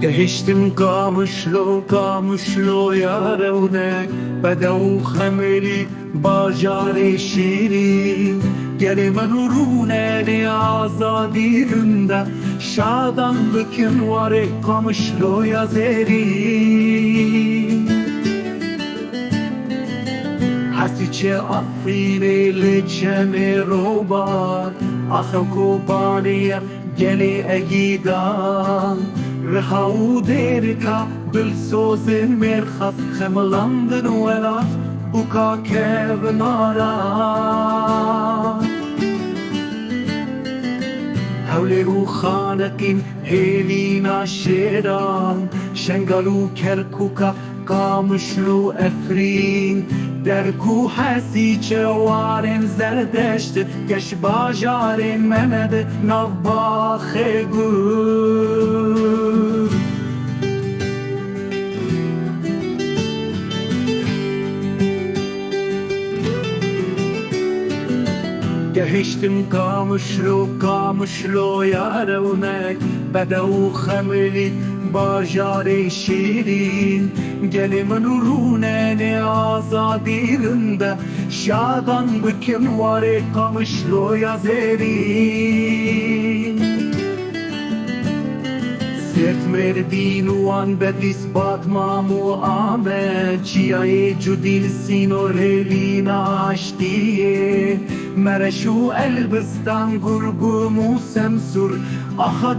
Geçtim kamışlo yarevnek Bedev xemeli bajarê şîrîn Gelê me rûnê azadî rinde Şadan bikin warê kamışloya zêrîn Hesî Afrînê lê çemê robar Axe kobaniye gelê egîdan Riha û dêrika bilsozên mêrxas xemilandin welat bûka kevin aran Hewlêr û xanekîn hêlîna şêran Şengal û Kerkûka Qamişlo û Efrîn Derk û Hesîçe warên zerdeşt Geş bajarên me ne di nav baxê gul Gehiştim kamışlo yarevnek Bedew xemelî bajarê şîrîn Gelê min rûnê azadî rinde Şadan bikin warê kamışloya zêrîn Sêrt mêrdîn û wan bedîsbat mam û Amed Çiyayê cudî li sînorêlîna aştiyê Mereş û Elbistan gurgum û Semsûr Axa